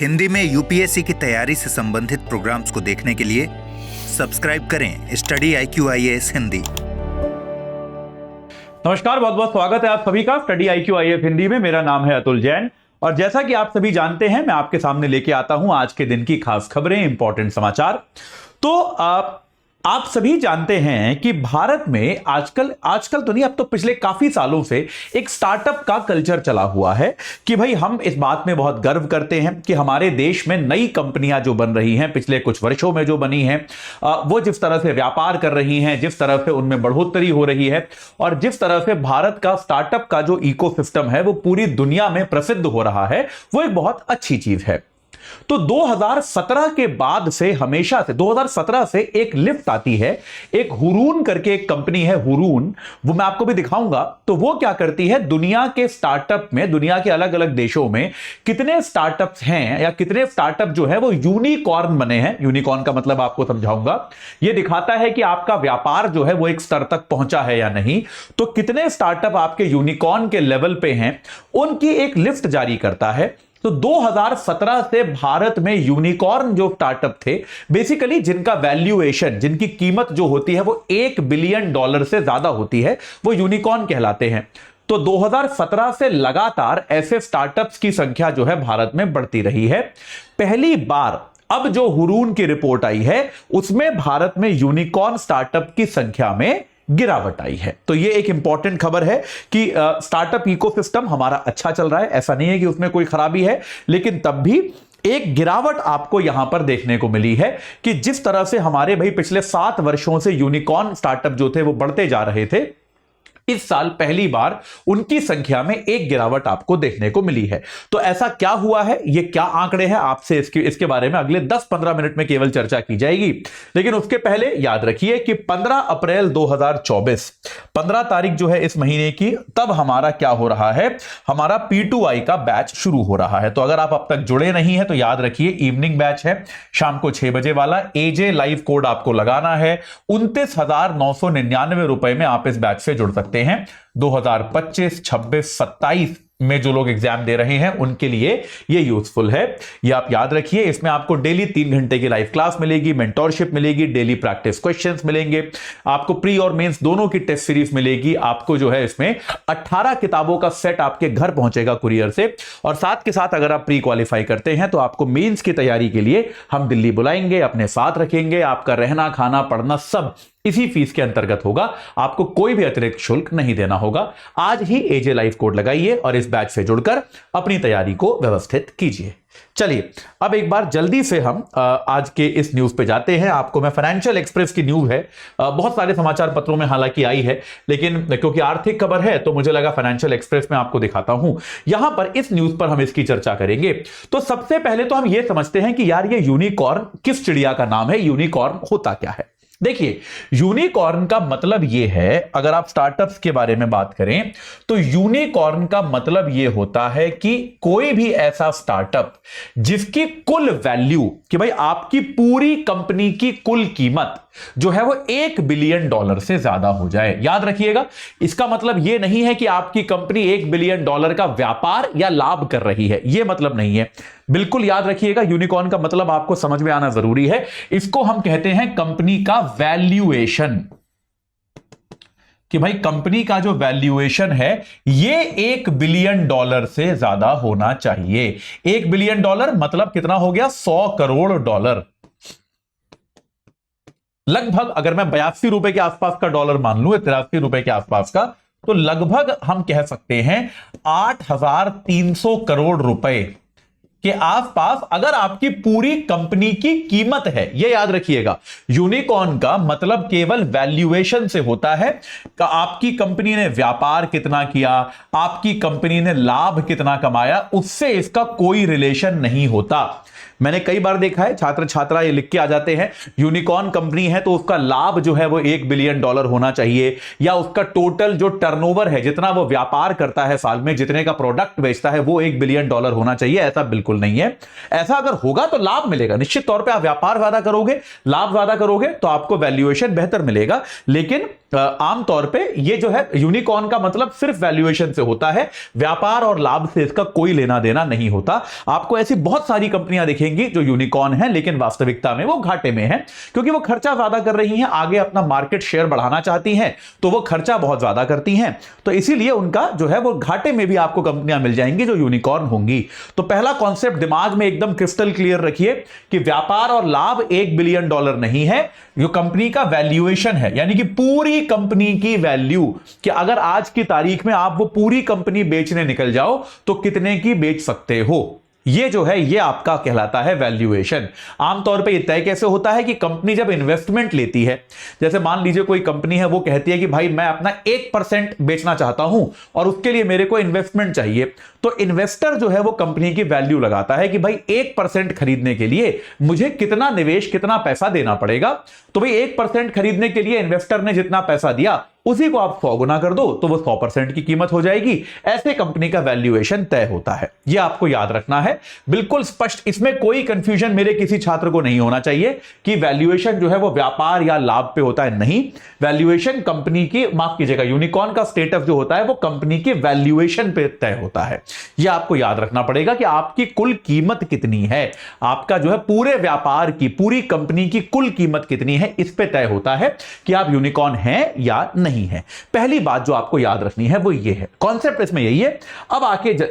हिंदी में यूपीएससी की तैयारी से संबंधित प्रोग्राम्स को देखने के लिए सब्सक्राइब करें स्टडी IQ-IAS हिंदी। नमस्कार, बहुत बहुत स्वागत है आप सभी का स्टडी IQ-IAS हिंदी में। मेरा नाम है अतुल जैन और जैसा कि आप सभी जानते हैं, मैं आपके सामने लेके आता हूं आज के दिन की खास खबरें, इंपॉर्टेंट समाचार। तो आप सभी जानते हैं कि भारत में आजकल तो नहीं, अब तो पिछले काफी सालों से एक स्टार्टअप का कल्चर चला हुआ है कि भाई हम इस बात में बहुत गर्व करते हैं कि हमारे देश में नई कंपनियां जो बन रही हैं, पिछले कुछ वर्षों में जो बनी हैं, वो जिस तरह से व्यापार कर रही हैं, जिस तरह से उनमें बढ़ोतरी हो रही है और जिस तरह से भारत का स्टार्टअप का जो इकोसिस्टम है वो पूरी दुनिया में प्रसिद्ध हो रहा है, वो एक बहुत अच्छी चीज है। तो 2017 के बाद से, हमेशा से 2017 से एक लिफ्ट आती है। एक हुरून करके एक कंपनी है, हुरून, वो मैं आपको भी दिखाऊंगा। तो वो क्या करती है, दुनिया के स्टार्टअप में, दुनिया के अलग अलग देशों में कितने स्टार्टअप्स हैं या कितने स्टार्टअप जो है वो यूनिकॉर्न बने हैं। यूनिकॉर्न का मतलब आपको समझाऊंगा। ये दिखाता है कि आपका व्यापार जो है वो एक स्तर तक पहुंचा है या नहीं। तो कितने स्टार्टअप आपके यूनिकॉर्न के लेवल पे हैं, उनकी एक लिस्ट जारी करता है। तो 2017 से भारत में यूनिकॉर्न जो स्टार्टअप थे, बेसिकली जिनका वैल्यूएशन, जिनकी कीमत जो होती है वो $1 बिलियन से ज्यादा होती है, वो यूनिकॉर्न कहलाते हैं। तो 2017 से लगातार ऐसे स्टार्टअप्स की संख्या जो है भारत में बढ़ती रही है। पहली बार अब जो हुरून की रिपोर्ट आई है उसमें भारत में यूनिकॉर्न स्टार्टअप की संख्या में गिरावट आई है। तो यह एक इंपॉर्टेंट खबर है कि स्टार्टअप इकोसिस्टम हमारा अच्छा चल रहा है। ऐसा नहीं है कि उसमें कोई खराबी है, लेकिन तब भी एक गिरावट आपको यहां पर देखने को मिली है कि जिस तरह से हमारे भाई पिछले 7 वर्षों से यूनिकॉर्न स्टार्टअप जो थे वो बढ़ते जा रहे थे, इस साल पहली बार उनकी संख्या में एक गिरावट आपको देखने को मिली है। तो ऐसा क्या हुआ है, ये क्या आंकड़े हैं, आपसे इसके बारे में अगले 10-15 मिनट में केवल चर्चा की जाएगी। लेकिन उसके पहले याद रखिए कि 15 अप्रैल 2024, 15 तारीख जो है इस महीने की, तब हमारा क्या हो रहा है, हमारा P2I का बैच शुरू हो रहा है। तो अगर आप अब तक जुड़े नहीं है तो याद रखिए, इवनिंग बैच है, शाम को 6 बजे वाला। AJ लाइव कोड आपको लगाना है। 29,999 रुपए में आप इस बैच से जुड़ सकते हैं। 2025, 26, 27 में जो लोग एग्जाम दे रहे हैं उनके लिए ये यूजफुल है। ये आप याद रखिए। इसमें आपको डेली 3 घंटे की लाइव क्लास मिलेगी, मेंटोरशिप मिलेगी, डेली प्रैक्टिस क्वेश्चंस मिलेंगे, आपको प्री और मेंस दोनों की टेस्ट सीरीज मिलेगी। आपको जो है इसमें 18 किताबों का सेट आपके घर पहुंचेगा कुरियर से। और साथ के साथ अगर आप प्री क्वालिफाई करते हैं तो आपको मेंस की तैयारी के लिए हम दिल्ली बुलाएंगे, अपने साथ रखेंगे। आपका रहना, खाना, पढ़ना सब इसी फीस के अंतर्गत होगा। आपको कोई भी अतिरिक्त शुल्क नहीं देना होगा। आज ही AJ लाइव कोड लगाइए और इस बैच से जुड़कर अपनी तैयारी को व्यवस्थित कीजिए। चलिए अब एक बार जल्दी से हम आज के इस न्यूज पे जाते हैं। आपको मैं फाइनेंशियल एक्सप्रेस की न्यूज है, बहुत सारे समाचार पत्रों में हालांकि आई है, लेकिन क्योंकि आर्थिक खबर है तो मुझे लगा फाइनेंशियल एक्सप्रेस में आपको दिखाता हूं। यहां पर इस न्यूज पर हम इसकी चर्चा करेंगे। तो सबसे पहले तो हम यह समझते हैं कि यार ये यूनिकॉर्न किस चिड़िया का नाम है, यूनिकॉर्न होता क्या है। देखिए, यूनिकॉर्न का मतलब यह है, अगर आप स्टार्टअप्स के बारे में बात करें तो यूनिकॉर्न का मतलब यह होता है कि कोई भी ऐसा स्टार्टअप जिसकी कुल वैल्यू, कि भाई आपकी पूरी कंपनी की कुल कीमत जो है वो $1 बिलियन से ज्यादा हो जाए। याद रखिएगा, इसका मतलब यह नहीं है कि आपकी कंपनी $1 बिलियन का व्यापार या लाभ कर रही है, यह मतलब नहीं है। बिल्कुल याद रखिएगा, यूनिकॉर्न का मतलब आपको समझ में आना जरूरी है। इसको हम कहते हैं कंपनी का वैल्यूएशन, कि भाई कंपनी का जो वैल्यूएशन है ये $1 बिलियन से ज्यादा होना चाहिए। $1 बिलियन मतलब कितना हो गया, $100 करोड़। लगभग अगर मैं 82 रुपए के आसपास का डॉलर मान लूं, 83 रुपए के आसपास का, तो लगभग हम कह सकते हैं 8,300 करोड़ रुपए के आसपास अगर आपकी पूरी कंपनी की कीमत है। यह याद रखिएगा, यूनिकॉर्न का मतलब केवल वैल्यूएशन से होता है कि आपकी कंपनी ने व्यापार कितना किया, आपकी कंपनी ने लाभ कितना कमाया, उससे इसका कोई रिलेशन नहीं होता। मैंने कई बार देखा है, छात्र छात्रा ये लिख के आ जाते हैं यूनिकॉर्न कंपनी है तो उसका लाभ जो है वो $1 बिलियन होना चाहिए, या उसका टोटल जो टर्नओवर है, जितना वो व्यापार करता है साल में, जितने का प्रोडक्ट बेचता है, वो $1 बिलियन होना चाहिए। ऐसा बिल्कुल नहीं है। ऐसा अगर होगा तो लाभ मिलेगा, निश्चित तौर पर आप व्यापार ज्यादा करोगे, लाभ ज्यादा करोगे तो आपको वैल्यूएशन बेहतर मिलेगा। लेकिन आमतौर पे ये जो है यूनिकॉर्न का मतलब सिर्फ वैल्यूएशन से होता है, व्यापार और लाभ से इसका कोई लेना देना नहीं होता। आपको ऐसी बहुत सारी कंपनियां दिखेंगी जो यूनिकॉर्न है लेकिन वास्तविकता में वो घाटे में है, क्योंकि वो खर्चा ज्यादा कर रही हैं, आगे अपना मार्केट शेयर बढ़ाना चाहती हैं, तो वो खर्चा बहुत ज्यादा करती हैं, तो इसीलिए उनका जो है वो घाटे में भी आपको कंपनियां मिल जाएंगी जो यूनिकॉर्न होंगी। तो पहला कॉन्सेप्ट दिमाग में एकदम क्रिस्टल क्लियर रखिए कि व्यापार और लाभ $1 बिलियन नहीं है, जो कंपनी का वैल्यूएशन है, यानी कि पूरी कंपनी की वैल्यू, कि अगर आज की तारीख में आप वो पूरी कंपनी बेचने निकल जाओ तो कितने की बेच सकते हो, ये जो है ये आपका कहलाता है वैल्यूएशन। आमतौर पे ये तय कैसे होता है कि कंपनी जब इन्वेस्टमेंट लेती है, जैसे मान लीजिए कोई कंपनी है वो कहती है कि भाई मैं अपना 1% बेचना चाहता हूं और उसके लिए मेरे को इन्वेस्टमेंट चाहिए, तो इन्वेस्टर जो है वो कंपनी की वैल्यू लगाता है कि भाई 1% खरीदने के लिए मुझे कितना निवेश, कितना पैसा देना पड़ेगा। तो भाई 1% खरीदने के लिए इन्वेस्टर ने जितना पैसा दिया उसी को आप 100 गुना कर दो तो वो 100% की कीमत हो जाएगी। ऐसे कंपनी का वैल्यूएशन तय होता है, यह आपको याद रखना है, बिल्कुल स्पष्ट, इसमें कोई कंफ्यूजन मेरे किसी छात्र को नहीं होना चाहिए कि वैल्यूएशन जो है वो व्यापार या लाभ पे होता है। नहीं, वैल्यूएशन कंपनी की, माफ कीजिएगा, यूनिकॉर्न का स्टेटस जो होता है वो कंपनी के वैल्यूएशन पे तय होता है। यह आपको याद रखना पड़ेगा कि आपकी कुल कीमत कितनी है, आपका जो है पूरे व्यापार की, पूरी कंपनी की कुल कीमत कितनी है, इस पे तय होता है कि आप यूनिकॉर्न हैं या नहीं है। पहली बात जो आपको याद रखनी है वो ये है, कॉन्सेप्ट इसमें यही है। अब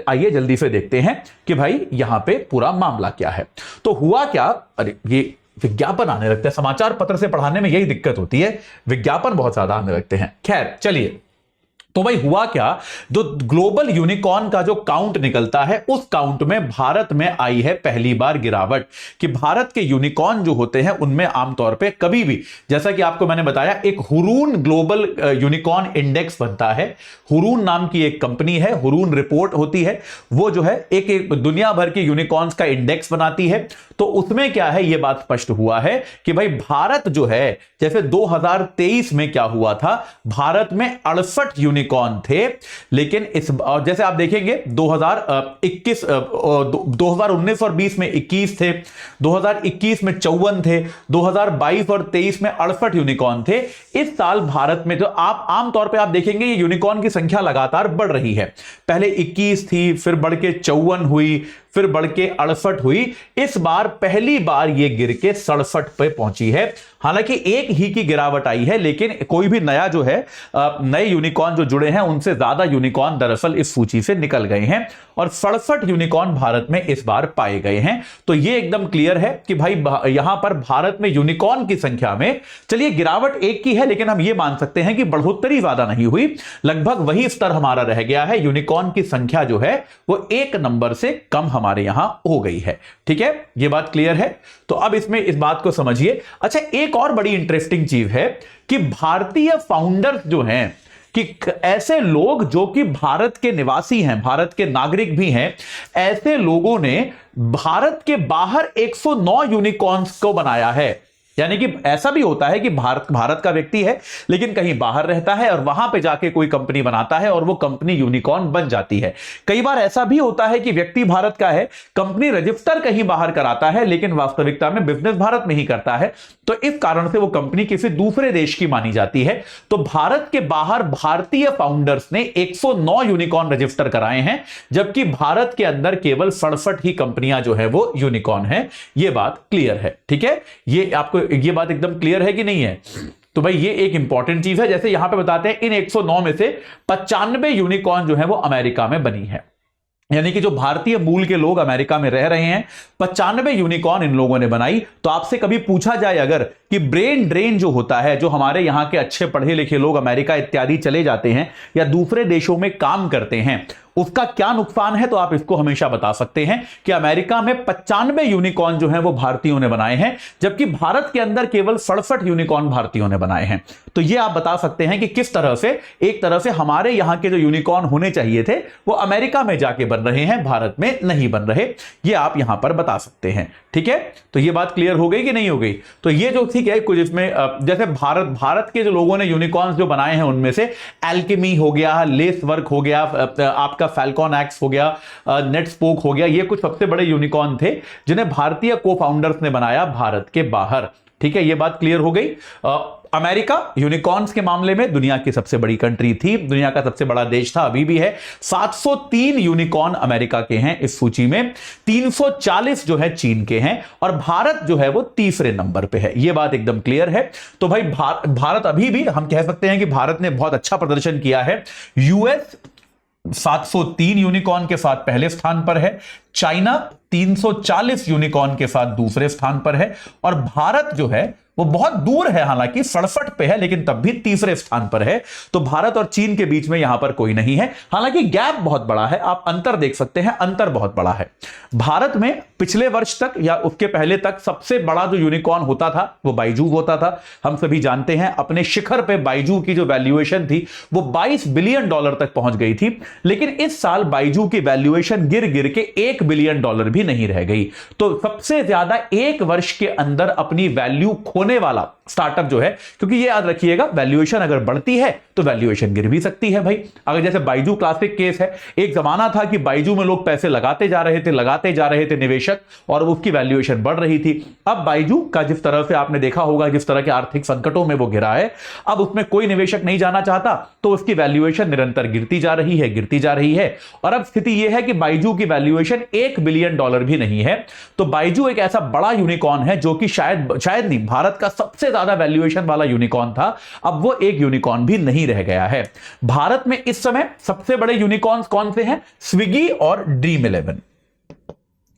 आइए जल्दी से देखते हैं कि भाई यहां पे पूरा मामला क्या है। तो हुआ क्या, अरे ये विज्ञापन आने लगते हैं, समाचार पत्र से पढ़ाने में यही दिक्कत होती है, विज्ञापन बहुत ज्यादा आने लगते हैं। खैर चलिए, तो भाई हुआ क्या, जो ग्लोबल यूनिकॉर्न का जो काउंट निकलता है उस काउंट में भारत में आई है पहली बार गिरावट, कि भारत के यूनिकॉर्न जो होते हैं उनमें आमतौर पे कभी भी, जैसा कि आपको मैंने बताया, एक हुरून ग्लोबल यूनिकॉर्न इंडेक्स बनता है। हुरून नाम की एक कंपनी है, हुरून रिपोर्ट होती है, वो जो है एक दुनिया भर के यूनिकॉर्न्स का इंडेक्स बनाती है। तो उसमें क्या है, यह बात स्पष्ट हुआ है कि भाई भारत जो है, जैसे 2023 में क्या हुआ था, भारत में 68 यूनिकॉर्न थे, लेकिन इस, जैसे आप देखेंगे 2021, 2019 और 20 में 21 थे, 2021 में 54 थे, 2022 और 23 में 68 यूनिकॉर्न थे। इस साल भारत में जो आप आमतौर पे आप देखेंगे ये यूनिकॉर्न की संख्या लगातार बढ़ रही है, पहले 21 थी, फिर बढ़ के 54 हुई, फिर बढ़ के 68 हुई, इस बार पहली बार ये गिर के 67 पे पहुंची है। हालांकि एक ही की गिरावट आई है, लेकिन कोई भी नया जो है, नए यूनिकॉर्न जो जुड़े हैं उनसे ज्यादा यूनिकॉर्न दरअसल इस सूची से निकल गए हैं और 67 यूनिकॉर्न भारत में इस बार पाए गए हैं। तो ये एकदम क्लियर है कि भाई यहां पर भारत में यूनिकॉर्न की संख्या में, चलिए गिरावट एक की है, लेकिन हम ये मान सकते हैं कि बढ़ोतरी ज्यादा नहीं हुई, लगभग वही स्तर हमारा रह गया है। यूनिकॉर्न की संख्या जो है वो एक नंबर से कम हमारे यहां हो गई है। ठीक है, ये बात क्लियर है। तो अब इसमें इस बात को समझिए। अच्छा, एक और बड़ी इंटरेस्टिंग चीज है कि भारतीय फाउंडर्स जो हैं, कि ऐसे लोग जो कि भारत के निवासी हैं, भारत के नागरिक भी हैं, ऐसे लोगों ने भारत के बाहर 109 यूनिकॉर्न्स को बनाया है। यानी कि ऐसा भी होता है कि भारत का व्यक्ति है लेकिन कहीं बाहर रहता है और वहां पे जाके कोई कंपनी बनाता है और वो कंपनी यूनिकॉर्न बन जाती है। कई बार ऐसा भी होता है कि व्यक्ति भारत का है, कंपनी रजिस्टर कहीं बाहर कराता है, लेकिन वास्तविकता में बिजनेस भारत में ही करता है, तो इस कारण से वो कंपनी किसी दूसरे देश की मानी जाती है। तो भारत के बाहर भारतीय फाउंडर्स ने 109 यूनिकॉर्न रजिस्टर कराए हैं, जबकि भारत के अंदर केवल 67 ही कंपनियां जो है वो यूनिकॉर्न है। ये बात क्लियर है। ठीक है, ये आपको ये बात एकदम क्लियर है कि नहीं है? तो भाई ये एक इंपॉर्टेंट चीज है। जैसे यहां पे बताते हैं इन 109 में से 95 यूनिकॉर्न जो है वो अमेरिका में बनी है, यानी कि जो भारतीय मूल के लोग अमेरिका में रह रहे हैं, 95 यूनिकॉर्न इन लोगों ने बनाई। तो आपसे कभी पूछा जाए अगर कि ब्रेन ड्रेन जो होता है, जो हमारे यहां के अच्छे पढ़े लिखे लोग अमेरिका इत्यादि चले जाते हैं या दूसरे देशों में काम करते हैं, उसका क्या नुकसान है, तो आप इसको हमेशा बता सकते हैं कि अमेरिका में 95 यूनिकॉर्न जो है वो भारतीयों ने बनाए हैं, जबकि भारत के अंदर केवल 67 यूनिकॉर्न भारतीयों ने बनाए हैं। तो ये आप बता सकते हैं कि किस तरह से, एक तरह से हमारे यहां के जो यूनिकॉर्न होने चाहिए थे वो अमेरिका में जाके बन रहे हैं, भारत में नहीं बन रहे। ये आप यहां पर बता सकते हैं। ठीक है, तो ये बात क्लियर हो गई कि नहीं हो गई? तो ये जो ठीक है, कुछ इसमें जैसे भारत के जो लोगों ने यूनिकॉर्न्स जो बनाए हैं उनमें से एल्केमी हो गया, लेस वर्क हो गया, आपका फैल्कॉन एक्स हो गया, नेट स्पोक हो गया, ये कुछ सबसे बड़े यूनिकॉर्न थे जिन्हें भारतीय को फाउंडर्स ने बनाया भारत के बाहर। ठीक है, ये बात क्लियर हो गई। अमेरिका यूनिकॉर्न्स के मामले में दुनिया की सबसे बड़ी कंट्री थी, दुनिया का सबसे बड़ा देश था, अभी भी है। 703 यूनिकॉर्न अमेरिका के हैं इस सूची में, 340 जो है चीन के हैं, और भारत जो है वो तीसरे नंबर पे है। यह बात एकदम क्लियर है। तो भाई भारत अभी भी हम कह सकते हैं कि भारत ने बहुत अच्छा प्रदर्शन किया है। यूएस 703 यूनिकॉर्न के साथ पहले स्थान पर है, चाइना 340 यूनिकॉर्न के साथ दूसरे स्थान पर है, और भारत जो है वो बहुत दूर है, हालांकि 67 पे है, लेकिन तब भी तीसरे स्थान पर है। तो भारत और चीन के बीच में यहां पर कोई नहीं है, हालांकि गैप बहुत बड़ा है, आप अंतर देख सकते हैं, अंतर बहुत बड़ा है। भारत में पिछले वर्ष तक या उसके पहले तक सबसे बड़ा जो यूनिकॉर्न होता था वो बाइजू होता था। हम सभी जानते हैं अपने शिखर पे बाइजू की जो वैल्यूएशन थी वो $22 बिलियन तक पहुंच गई थी, लेकिन इस साल बाइजू की वैल्यूएशन गिर गिर के $1 बिलियन भी नहीं रह गई। तो सबसे ज्यादा एक वर्ष के अंदर अपनी वैल्यू होने वाला स्टार्टअप जो है, क्योंकि ये याद रखिएगा वैल्यूएशन अगर बढ़ती है तो वैल्यूएशन गिर भी सकती है भाई। अगर जैसे बाइजू क्लासिक केस है, एक जमाना था कि बाइजू में लोग पैसे लगाते जा रहे थे निवेशक, और उसकी वैल्यूएशन बढ़ रही थी। अब बाइजू का जिस तरह से आपने देखा होगा, जिस तरह के आर्थिक संकटों में वो गिरा है, अब उसमें कोई निवेशक नहीं जाना चाहता, तो उसकी वैल्यूएशन निरंतर गिरती जा रही है। और अब स्थिति यह है कि बाइजू की वैल्यूएशन $1 बिलियन भी नहीं है। तो बाइजू एक ऐसा बड़ा यूनिकॉर्न है जो कि शायद नहीं, भारत का सबसे ज्यादा वैल्यूएशन वाला यूनिकॉर्न था, अब वो एक यूनिकॉर्न भी नहीं रह गया है। भारत में इस समय सबसे बड़े यूनिकॉर्न्स कौन से हैं? स्विगी और ड्रीम11।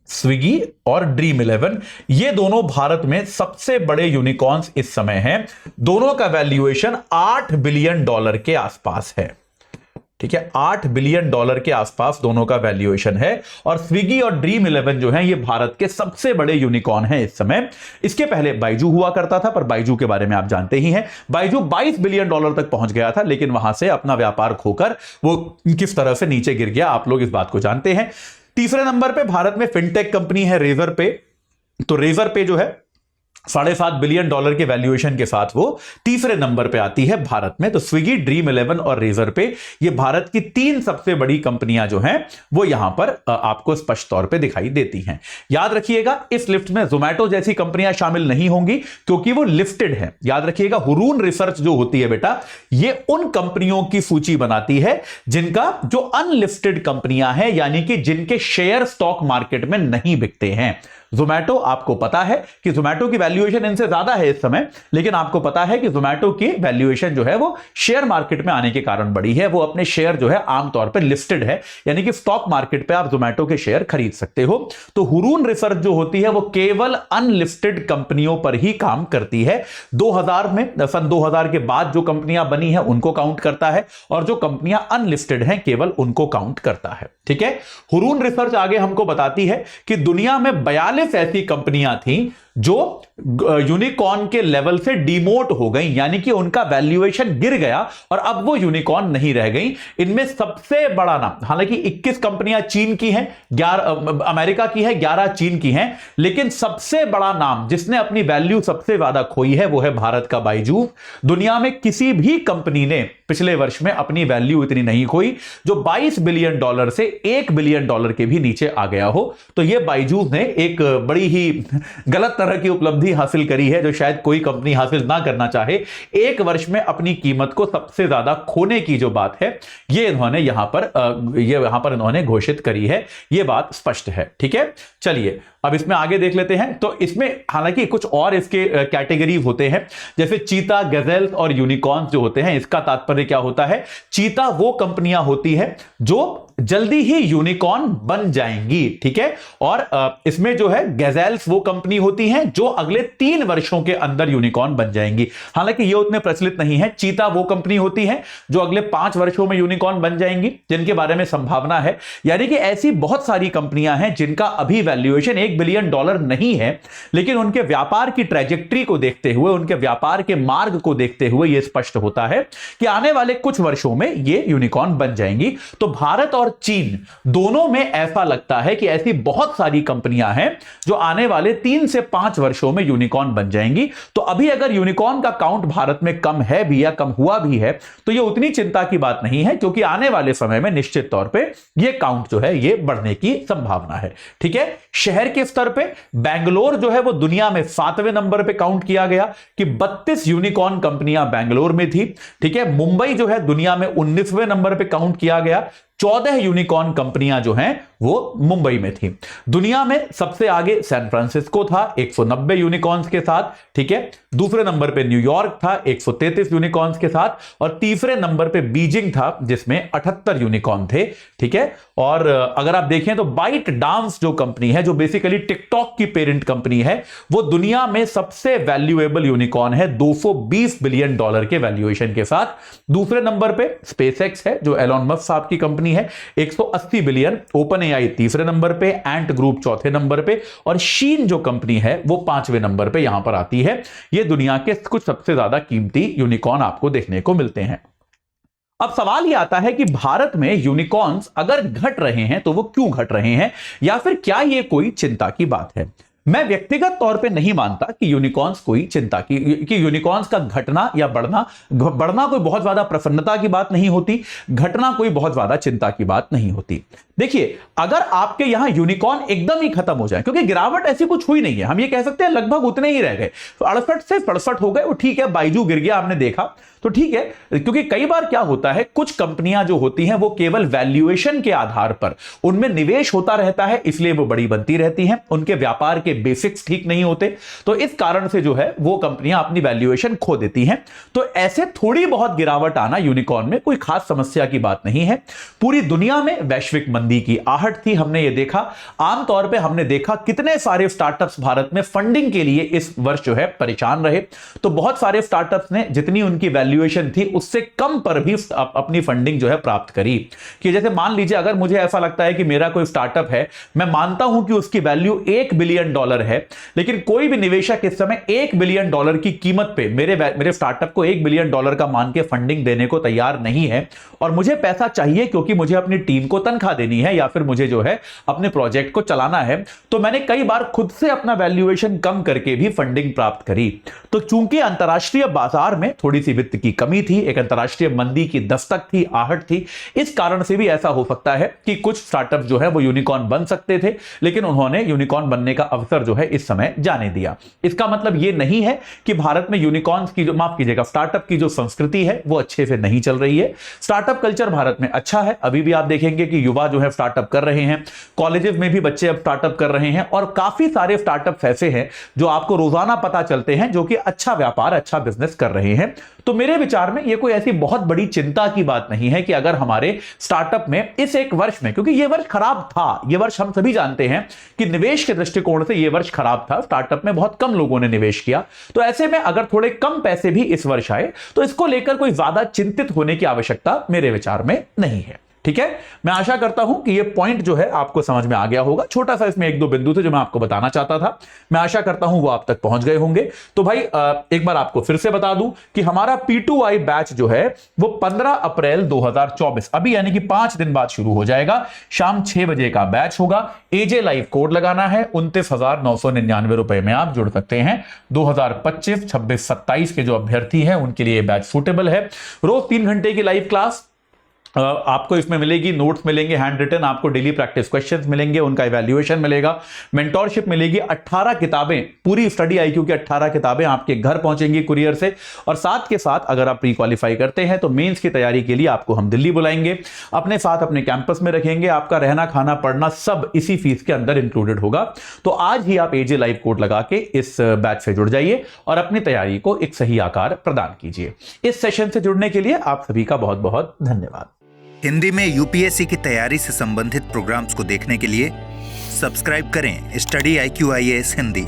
स्विगी और ड्रीम11, ये दोनों भारत में सबसे बड़े यूनिकॉर्न्स इस समय हैं। दोनों का वैल्यूएशन $8 बिलियन के आसपास है। ठीक है, $8 बिलियन के आसपास दोनों का वैल्यूएशन है, और स्विगी और ड्रीम11 जो है ये भारत के सबसे बड़े यूनिकॉर्न हैं इस समय। इसके पहले बाइजू हुआ करता था, पर बाइजू के बारे में आप जानते ही हैं, बाइजू $22 बिलियन तक पहुंच गया था, लेकिन वहां से अपना व्यापार खोकर वो किस तरह से नीचे गिर गया, आप लोग इस बात को जानते हैं। तीसरे नंबर पे भारत में फिनटेक कंपनी है रेजर पे। तो रेजर पे जो है $7.5 बिलियन के वैल्यूएशन के साथ वो तीसरे नंबर पे आती है भारत में। तो स्विगी, ड्रीम11 और रेजर पे, ये भारत की 3 सबसे बड़ी कंपनियां जो हैं वो यहां पर आपको स्पष्ट तौर पे दिखाई देती हैं। याद रखिएगा इस लिस्ट में जोमैटो जैसी कंपनियां शामिल नहीं होंगी, क्योंकि वो लिस्टेड है। याद रखिएगा हुरून रिसर्च जो होती है बेटा, ये उन कंपनियों की सूची बनाती है जिनका जो अनलिस्टेड कंपनियां हैं, यानी कि जिनके शेयर स्टॉक मार्केट में नहीं बिकते हैं। जोमैटो, आपको पता है कि जोमैटो की वैल्यूएशन इनसे ज्यादा है इस समय, लेकिन आपको पता है कि जोमैटो की वैल्यूएशन जो है वो शेयर मार्केट में आने के कारण बढ़ी है। वो अपने शेयर जो है आमतौर पर लिस्टेड है, यानी कि स्टॉक मार्केट पे आप जोमैटो के शेयर खरीद सकते हो। तो हुरून रिसर्च जो होती है वो केवल अनलिस्टेड कंपनियों पर ही काम करती है। 2000 में, सन 2000 के बाद जो कंपनियां बनी है उनको काउंट करता है, और जो कंपनियां अनलिस्टेड हैं केवल उनको काउंट करता है। ठीक है, हुरून रिसर्च आगे हमको बताती है कि दुनिया में 42 ऐसी कंपनियां थी जो यूनिकॉर्न के लेवल से डिमोट हो गई, यानी कि उनका वैल्यूएशन गिर गया और अब वो यूनिकॉर्न नहीं रह गई। इनमें सबसे बड़ा नाम, हालांकि 21 कंपनियां चीन की हैं, 11 अमेरिका की है, 11 चीन की हैं, लेकिन सबसे बड़ा नाम जिसने अपनी वैल्यू सबसे ज्यादा खोई है वो है भारत का बाइजू। दुनिया में किसी भी कंपनी ने पिछले वर्ष में अपनी वैल्यू इतनी नहीं खोई जो $22 बिलियन से $1 बिलियन के भी नीचे आ गया हो। तो यह बाइजू ने एक बड़ी ही गलत तरह की उपलब्धि हासिल करी है, जो शायद कोई कंपनी हासिल ना करना चाहे। एक वर्ष में अपनी कीमत को सबसे ज्यादा खोने की जो बात है ये इन्होंने यहां पर इन्होंने घोषित करी है, ये बात स्पष्ट है। ठीक है, चलिए अब इसमें आगे देख लेते हैं। तो इसमें हालांकि कुछ और इसके कैटेगरीज होते हैं, जैसे चीता, गजेल्स और यूनिकॉर्न्स जो होते हैं। इसका तात्पर्य क्या होता है? चीता वो कंपनियां होती हैं जो जल्दी ही यूनिकॉर्न बन जाएंगी। ठीक है, और इसमें जो है गजेल्स वो कंपनी होती हैं जो अगले 3 वर्षों के अंदर यूनिकॉर्न बन जाएंगी। हालांकि ये उतने प्रचलित नहीं है। चीता वो कंपनी होती है जो अगले 5 वर्षों में यूनिकॉर्न बन जाएंगी, जिनके बारे में संभावना है। यानी कि ऐसी बहुत सारी कंपनियां हैं जिनका अभी वैल्यूएशन $1 बिलियन नहीं है, लेकिन उनके व्यापार की ट्रैजेक्टरी को देखते हुए, उनके व्यापार के मार्ग को देखते हुए यह स्पष्ट होता है कि आने वाले कुछ वर्षों में ये यूनिकॉर्न बन जाएंगी। तो भारत और चीन दोनों में ऐसा लगता है कि ऐसी बहुत सारी कंपनियां हैं जो आने वाले 3 से 5 वर्षों में यूनिकॉर्न बन जाएंगी। तो अभी अगर यूनिकॉर्न का काउंट भारत में कम है भी या कम हुआ भी है तो यह उतनी चिंता की बात नहीं है, क्योंकि आने वाले समय में निश्चित तौर पे यह काउंट जो है यह बढ़ने की संभावना है। ठीक है, शहर के स्तर पे बैंगलोर जो है वो दुनिया में 7वें नंबर पे काउंट किया गया कि 32 यूनिकॉर्न कंपनियां बैंगलोर में थी। ठीक है, मुंबई जो है दुनिया में 19वें नंबर पे काउंट किया गया, 14 यूनिकॉर्न कंपनियां जो हैं वो मुंबई में थी। दुनिया में सबसे आगे सैन फ्रांसिस्को था 190 यूनिकॉर्न्स के साथ। ठीक है, दूसरे नंबर पे न्यूयॉर्क था 133 यूनिकॉर्न्स के साथ, और तीसरे नंबर पे बीजिंग था जिसमें 78 यूनिकॉर्न थे। ठीक है, और अगर आप देखें तो बाइट डांस जो कंपनी है, जो बेसिकली टिकटॉक की पेरेंट कंपनी है, वो दुनिया में सबसे वैल्यूएबल यूनिकॉर्न है 220 बिलियन डॉलर के वैल्यूएशन के साथ। दूसरे नंबर पे स्पेसएक्स है जो एलॉन मस्क साहब की कंपनी है, 180 बिलियन। ओपन एआई तीसरे नंबर पे, एंट ग्रुप चौथे नंबर पे, और शीन जो कंपनी है वो 5वें नंबर पे यहां पर आती है। ये दुनिया के कुछ सबसे ज्यादा कीमती यूनिकॉर्न आपको देखने को मिलते हैं। अब सवाल यह आता है कि भारत में यूनिकॉर्न्स अगर घट रहे हैं तो वो क्यों घट रहे हैं, या फिर क्या यह कोई चिंता की बात है। मैं व्यक्तिगत तौर पे नहीं मानता कि यूनिकॉर्न्स कोई चिंता की यूनिकॉर्न्स का घटना या बढ़ना कोई बहुत ज्यादा प्रसन्नता की बात नहीं होती, घटना कोई बहुत ज्यादा चिंता की बात नहीं होती। देखिए, अगर आपके यहां यूनिकॉर्न एकदम ही खत्म हो जाए, क्योंकि गिरावट ऐसी कुछ हुई नहीं है, हम ये कह सकते हैं लगभग उतने ही रह गए, 68 से 67 हो गए, वो ठीक है। बाइजू गिर गया, आपने देखा तो ठीक है, क्योंकि कई बार क्या होता है, कुछ कंपनियां जो होती हैं वो केवल वैल्यूएशन के आधार पर उनमें निवेश होता रहता है, इसलिए वो बड़ी बनती रहती हैं, उनके व्यापार के बेसिक्स ठीक नहीं होते, तो इस कारण से जो है वो कंपनियां अपनी वैल्यूएशन खो देती हैं। तो ऐसे थोड़ी बहुत गिरावट आना यूनिकॉर्न में कोई खास समस्या की बात नहीं है। पूरी दुनिया में वैश्विक मंदी की आहट थी, हमने ये देखा। आमतौर पर हमने देखा कितने सारे स्टार्टअप्स भारत में फंडिंग के लिए इस वर्ष जो है परेशान रहे, तो बहुत सारे स्टार्टअप्स ने जितनी उनकी वैल्यूएशन थी उससे कम पर भी अपनी फंडिंग जो है प्राप्त करी। कि जैसे मान लीजिए, अगर मुझे ऐसा लगता है कि मेरा कोई स्टार्टअप है, मैं मानता हूं कि उसकी वैल्यू $1 बिलियन है, लेकिन कोई भी निवेशक इस समय $1 बिलियन की कीमत पे मेरे स्टार्टअप को $1 बिलियन का मान के फंडिंग देने को तैयार नहीं है, और मुझे पैसा चाहिए क्योंकि मुझे अपनी टीम को तनख्वाह देनी है या फिर मुझे जो है अपने प्रोजेक्ट को चलाना है, तो मैंने कई बार खुद से अपना वैल्यूएशन कम करके भी फंडिंग प्राप्त करी। तो चूंकि अंतरराष्ट्रीय बाजार में थोड़ी सी वित्त की कमी थी, एक अंतरराष्ट्रीय मंदी की दस्तक थी, आहट थी, इस कारण से भी ऐसा हो सकता है कि कुछ स्टार्टअप जो है वो यूनिकॉर्न बन सकते थे, लेकिन उन्होंने यूनिकॉर्न बनने का अवसर जो है इस समय जाने दिया। इसका मतलब यह नहीं है कि भारत में यूनिकॉर्न्स की जो, माफ कीजिएगा, स्टार्टअप की जो संस्कृति है वो अच्छे से नहीं चल रही है। स्टार्टअप कल्चर भारत में अच्छा है, अभी भी आप देखेंगे कि युवा जो है स्टार्टअप कर रहे हैं, कॉलेजेस में भी बच्चे अब स्टार्टअप कर रहे हैं, और काफी सारे स्टार्टअप ऐसे हैं जो आपको रोजाना पता चलते हैं जो कि अच्छा व्यापार, अच्छा बिजनेस कर रहे हैं। तो मेरे विचार में यह कोई ऐसी बहुत बड़ी चिंता की बात नहीं है कि अगर हमारे स्टार्टअप में इस एक वर्ष में, क्योंकि यह वर्ष खराब था, यह वर्ष हम सभी जानते हैं कि निवेश के दृष्टिकोण से यह वर्ष खराब था, स्टार्टअप में बहुत कम लोगों ने निवेश किया, तो ऐसे में अगर थोड़े कम पैसे भी इस वर्ष आए तो इसको लेकर कोई ज्यादा चिंतित होने की आवश्यकता मेरे विचार में नहीं है। ठीक है, मैं आशा करता हूं कि ये पॉइंट जो है आपको समझ में आ गया होगा। छोटा सा इसमें 1-2 बिंदु थे जो मैं आपको बताना चाहता था, मैं आशा करता हूं वो आप तक पहुंच गए होंगे। तो भाई एक बार आपको फिर से बता दूं कि हमारा P2I बैच जो है वो 15 अप्रैल 2024, अभी यानी कि 5 दिन बाद शुरू हो जाएगा। शाम 6 बजे का बैच होगा। एजे लाइव कोड लगाना है, 29,999 रुपए में आप जुड़ सकते हैं। 2025, 26, 27 के जो अभ्यर्थी हैं उनके लिए बैच सूटेबल है। रोज 3 घंटे की लाइव क्लास आपको इसमें मिलेगी, नोट्स मिलेंगे हैंड रिटन, आपको डेली प्रैक्टिस क्वेश्चंस मिलेंगे, उनका इवैल्यूएशन मिलेगा, मेंटोरशिप मिलेगी, 18 किताबें, पूरी स्टडी आईक्यू की 18 किताबें आपके घर पहुंचेंगी कुरियर से, और साथ के साथ अगर आप प्री क्वालिफाई करते हैं तो मेंस की तैयारी के लिए आपको हम दिल्ली बुलाएंगे, अपने साथ अपने कैंपस में रखेंगे, आपका रहना खाना पढ़ना सब इसी फीस के अंदर इंक्लूडेड होगा। तो आज ही आप एजे लाइव कोड लगा के इस बैच से जुड़ जाइए और अपनी तैयारी को एक सही आकार प्रदान कीजिए। इस सेशन से जुड़ने के लिए आप सभी का बहुत बहुत धन्यवाद। हिंदी में यूपीएससी की तैयारी से संबंधित प्रोग्राम्स को देखने के लिए सब्सक्राइब करें स्टडी IQ IAS हिंदी।